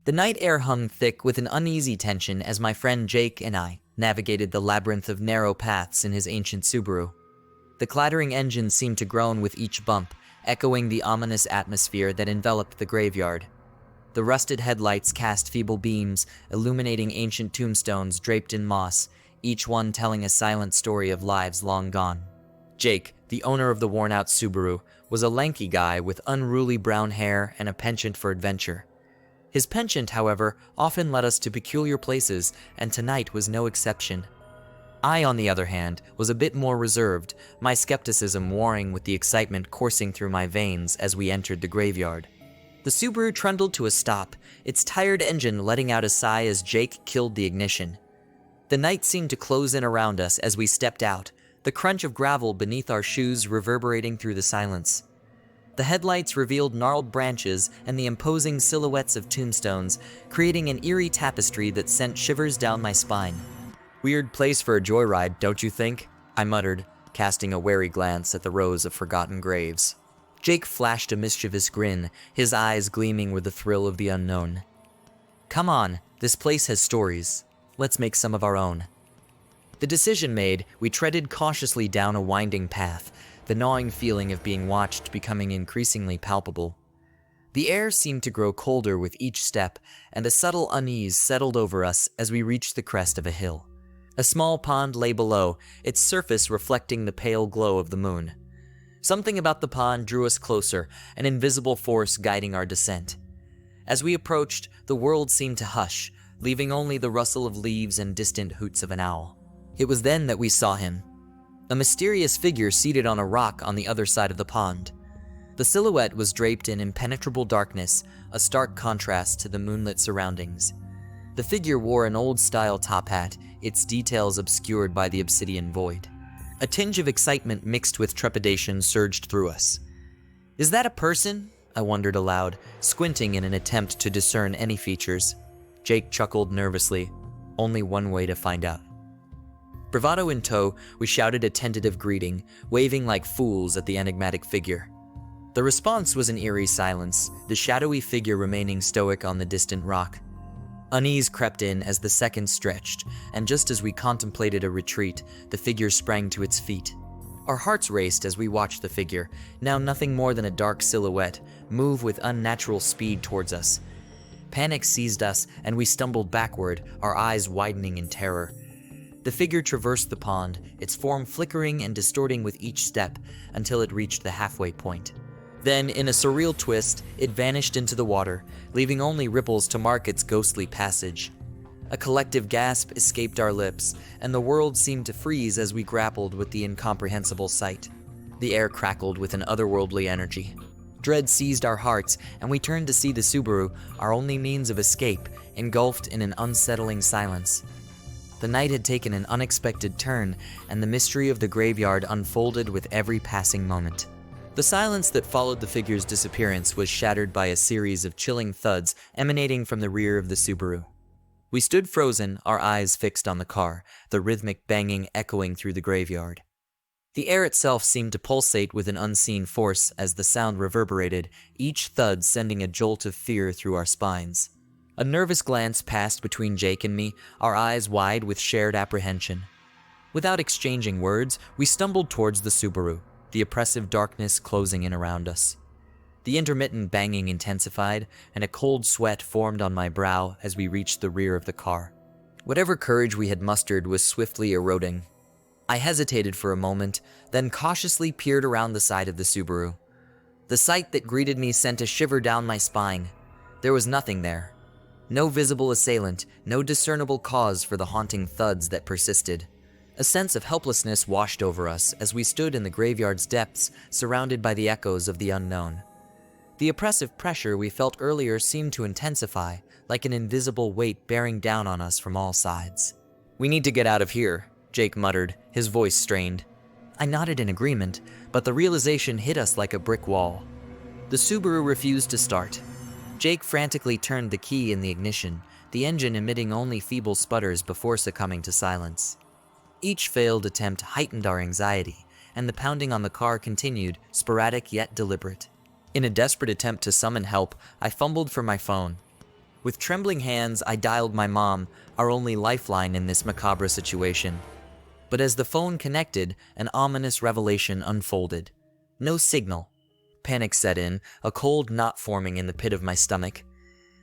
The night air hung thick with an uneasy tension as my friend Jake and I navigated the labyrinth of narrow paths in his ancient Subaru. The clattering engine seemed to groan with each bump, echoing the ominous atmosphere that enveloped the graveyard. The rusted headlights cast feeble beams, illuminating ancient tombstones draped in moss, each one telling a silent story of lives long gone. Jake, the owner of the worn-out Subaru, was a lanky guy with unruly brown hair and a penchant for adventure. His penchant, however, often led us to peculiar places, and tonight was no exception. I, on the other hand, was a bit more reserved, my skepticism warring with the excitement coursing through my veins as we entered the graveyard. The Subaru trundled to a stop, its tired engine letting out a sigh as Jake killed the ignition. The night seemed to close in around us as we stepped out, the crunch of gravel beneath our shoes reverberating through the silence. The headlights revealed gnarled branches and the imposing silhouettes of tombstones, creating an eerie tapestry that sent shivers down my spine. "Weird place for a joyride, don't you think?" I muttered, casting a wary glance at the rows of forgotten graves. Jake flashed a mischievous grin, his eyes gleaming with the thrill of the unknown. "Come on, this place has stories. Let's make some of our own." The decision made, we treaded cautiously down a winding path, the gnawing feeling of being watched becoming increasingly palpable. The air seemed to grow colder with each step, and a subtle unease settled over us as we reached the crest of a hill. A small pond lay below, its surface reflecting the pale glow of the moon. Something about the pond drew us closer, an invisible force guiding our descent. As we approached, the world seemed to hush, leaving only the rustle of leaves and distant hoots of an owl. It was then that we saw him. A mysterious figure seated on a rock on the other side of the pond. The silhouette was draped in impenetrable darkness, a stark contrast to the moonlit surroundings. The figure wore an old-style top hat, its details obscured by the obsidian void. A tinge of excitement mixed with trepidation surged through us. "Is that a person?" I wondered aloud, squinting in an attempt to discern any features. Jake chuckled nervously. Only one way to find out. Bravado in tow, we shouted a tentative greeting, waving like fools at the enigmatic figure. The response was an eerie silence, the shadowy figure remaining stoic on the distant rock. Unease crept in as the seconds stretched, and just as we contemplated a retreat, the figure sprang to its feet. Our hearts raced as we watched the figure, now nothing more than a dark silhouette, move with unnatural speed towards us. Panic seized us, and we stumbled backward, our eyes widening in terror. The figure traversed the pond, its form flickering and distorting with each step until it reached the halfway point. Then, in a surreal twist, it vanished into the water, leaving only ripples to mark its ghostly passage. A collective gasp escaped our lips, and the world seemed to freeze as we grappled with the incomprehensible sight. The air crackled with an otherworldly energy. Dread seized our hearts, and we turned to see the Subaru, our only means of escape, engulfed in an unsettling silence. The night had taken an unexpected turn, and the mystery of the graveyard unfolded with every passing moment. The silence that followed the figure's disappearance was shattered by a series of chilling thuds emanating from the rear of the Subaru. We stood frozen, our eyes fixed on the car, the rhythmic banging echoing through the graveyard. The air itself seemed to pulsate with an unseen force as the sound reverberated, each thud sending a jolt of fear through our spines. A nervous glance passed between Jake and me, our eyes wide with shared apprehension. Without exchanging words, we stumbled towards the Subaru, the oppressive darkness closing in around us. The intermittent banging intensified, and a cold sweat formed on my brow as we reached the rear of the car. Whatever courage we had mustered was swiftly eroding. I hesitated for a moment, then cautiously peered around the side of the Subaru. The sight that greeted me sent a shiver down my spine. There was nothing there. No visible assailant, no discernible cause for the haunting thuds that persisted. A sense of helplessness washed over us as we stood in the graveyard's depths, surrounded by the echoes of the unknown. The oppressive pressure we felt earlier seemed to intensify, like an invisible weight bearing down on us from all sides. "We need to get out of here," Jake muttered, his voice strained. I nodded in agreement, but the realization hit us like a brick wall. The Subaru refused to start. Jake frantically turned the key in the ignition, the engine emitting only feeble sputters before succumbing to silence. Each failed attempt heightened our anxiety, and the pounding on the car continued, sporadic yet deliberate. In a desperate attempt to summon help, I fumbled for my phone. With trembling hands, I dialed my mom, our only lifeline in this macabre situation. But as the phone connected, an ominous revelation unfolded. No signal. Panic set in, a cold knot forming in the pit of my stomach.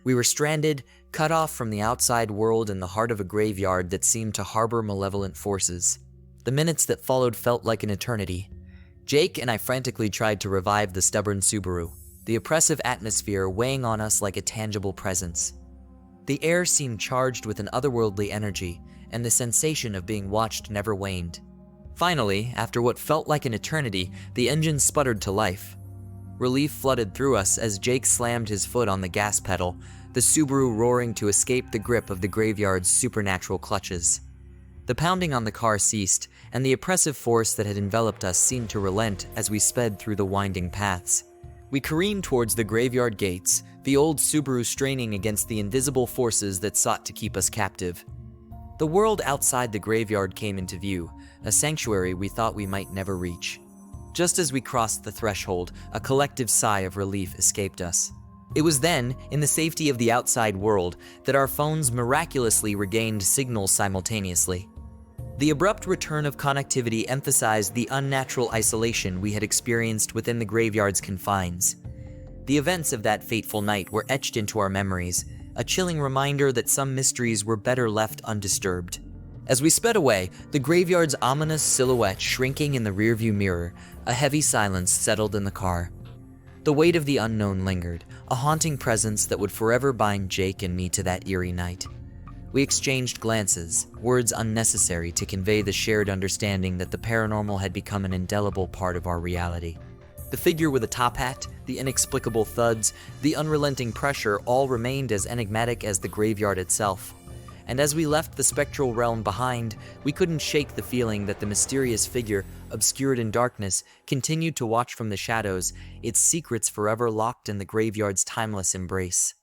We were stranded, cut off from the outside world in the heart of a graveyard that seemed to harbor malevolent forces. The minutes that followed felt like an eternity. Jake and I frantically tried to revive the stubborn Subaru, the oppressive atmosphere weighing on us like a tangible presence. The air seemed charged with an otherworldly energy, and the sensation of being watched never waned. Finally, after what felt like an eternity, the engine sputtered to life. Relief flooded through us as Jake slammed his foot on the gas pedal, the Subaru roaring to escape the grip of the graveyard's supernatural clutches. The pounding on the car ceased, and the oppressive force that had enveloped us seemed to relent as we sped through the winding paths. We careened towards the graveyard gates, the old Subaru straining against the invisible forces that sought to keep us captive. The world outside the graveyard came into view, a sanctuary we thought we might never reach. Just as we crossed the threshold, a collective sigh of relief escaped us. It was then, in the safety of the outside world, that our phones miraculously regained signals simultaneously. The abrupt return of connectivity emphasized the unnatural isolation we had experienced within the graveyard's confines. The events of that fateful night were etched into our memories, a chilling reminder that some mysteries were better left undisturbed. As we sped away, the graveyard's ominous silhouette shrinking in the rearview mirror, a heavy silence settled in the car. The weight of the unknown lingered, a haunting presence that would forever bind Jake and me to that eerie night. We exchanged glances, words unnecessary to convey the shared understanding that the paranormal had become an indelible part of our reality. The figure with a top hat, the inexplicable thuds, the unrelenting pressure all remained as enigmatic as the graveyard itself. And as we left the spectral realm behind, we couldn't shake the feeling that the mysterious figure, obscured in darkness, continued to watch from the shadows, its secrets forever locked in the graveyard's timeless embrace.